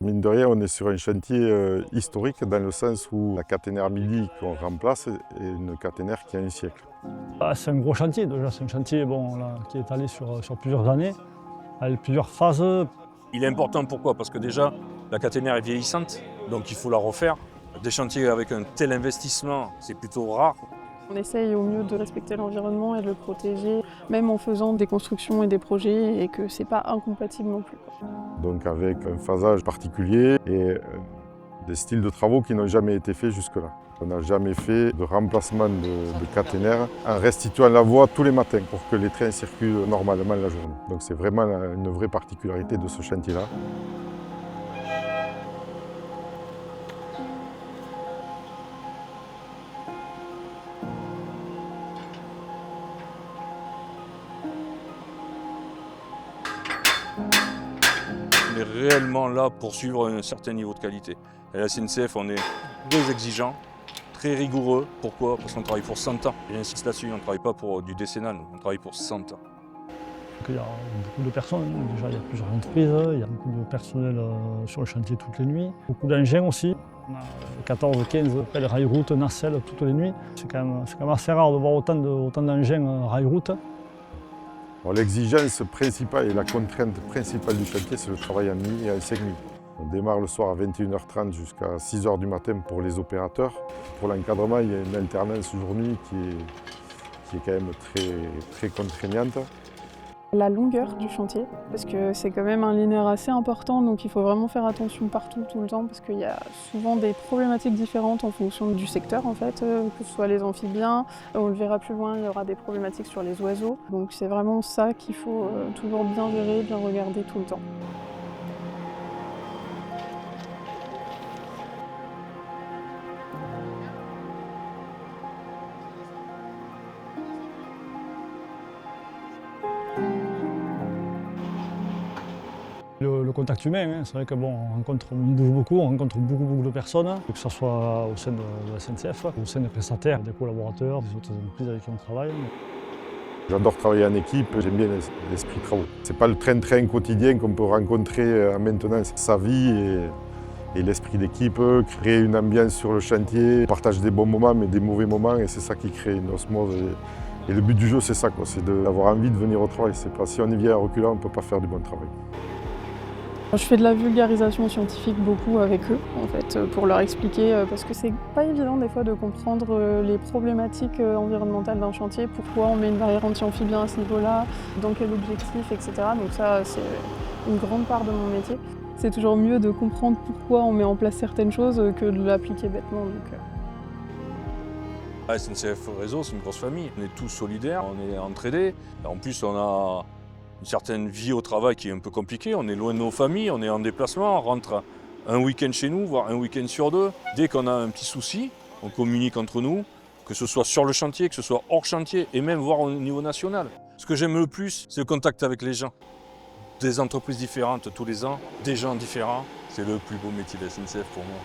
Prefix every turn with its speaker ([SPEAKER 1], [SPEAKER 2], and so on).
[SPEAKER 1] Mine de rien, on est sur un chantier historique dans le sens où la caténaire midi qu'on remplace est une caténaire qui a un siècle.
[SPEAKER 2] C'est un gros chantier déjà, c'est un chantier là, qui est étalé sur plusieurs années, avec plusieurs phases.
[SPEAKER 3] Il est important pourquoi? Parce que déjà, la caténaire est vieillissante, donc il faut la refaire. Des chantiers avec un tel investissement, c'est plutôt rare.
[SPEAKER 4] On essaye au mieux de respecter l'environnement et de le protéger, même en faisant des constructions et des projets, et que c'est pas incompatible non plus.
[SPEAKER 1] Donc avec un phasage particulier et des styles de travaux qui n'ont jamais été faits jusque-là. On n'a jamais fait de remplacement de caténaire en restituant la voie tous les matins pour que les trains circulent normalement la journée. Donc c'est vraiment une vraie particularité de ce chantier-là.
[SPEAKER 3] On est réellement là pour suivre un certain niveau de qualité. À la SNCF, on est très exigeant, très rigoureux. Pourquoi? Parce qu'on travaille pour 100 ans. J'insiste là-dessus, on ne travaille pas pour du décennal, on travaille pour 100 ans.
[SPEAKER 2] Il y a beaucoup de personnes, déjà il y a plusieurs entreprises, il y a beaucoup de personnel sur le chantier toutes les nuits, beaucoup d'engins aussi. On a 14, 15 rail-route, nacelles toutes les nuits. C'est quand même assez rare de voir autant d'engins rail-route.
[SPEAKER 1] L'exigence principale et la contrainte principale du chantier, c'est le travail en nuit et en 5 nuits. On démarre le soir à 21h30 jusqu'à 6h du matin pour les opérateurs. Pour l'encadrement, il y a une alternance jour-nuit qui est quand même très contraignante.
[SPEAKER 4] La longueur du chantier, parce que c'est quand même un linéaire assez important, donc il faut vraiment faire attention partout, tout le temps, parce qu'il y a souvent des problématiques différentes en fonction du secteur en fait, que ce soit les amphibiens, on le verra plus loin, il y aura des problématiques sur les oiseaux, donc c'est vraiment ça qu'il faut toujours bien gérer, bien regarder tout le temps.
[SPEAKER 2] Le contact humain, hein, c'est vrai que on bouge beaucoup, on rencontre beaucoup de personnes, que ce soit au sein de la SNCF, au sein des prestataires, des collaborateurs, des autres entreprises avec qui on travaille.
[SPEAKER 1] J'adore travailler en équipe, j'aime bien l'esprit de travaux. C'est pas le train-train quotidien qu'on peut rencontrer en maintenance. Sa vie et l'esprit d'équipe, créer une ambiance sur le chantier, partage des bons moments mais des mauvais moments et c'est ça qui crée une osmose. Et le but du jeu c'est ça, c'est d'avoir envie de venir au travail. C'est pas, si on y vient à reculant, on ne peut pas faire du bon travail.
[SPEAKER 4] Je fais de la vulgarisation scientifique beaucoup avec eux, en fait, pour leur expliquer, parce que c'est pas évident des fois de comprendre les problématiques environnementales d'un chantier, pourquoi on met une barrière anti-amphibien à ce niveau-là, dans quel objectif, etc. Donc ça, c'est une grande part de mon métier. C'est toujours mieux de comprendre pourquoi on met en place certaines choses que de l'appliquer bêtement.
[SPEAKER 3] SNCF Réseau, c'est une grosse famille. On est tous solidaires, on est entraidés. En plus, on a une certaine vie au travail qui est un peu compliquée. On est loin de nos familles, on est en déplacement, on rentre un week-end chez nous, voire un week-end sur deux. Dès qu'on a un petit souci, on communique entre nous, que ce soit sur le chantier, que ce soit hors chantier, et même voire au niveau national. Ce que j'aime le plus, c'est le contact avec les gens. Des entreprises différentes tous les ans, des gens différents. C'est le plus beau métier de la SNCF pour moi.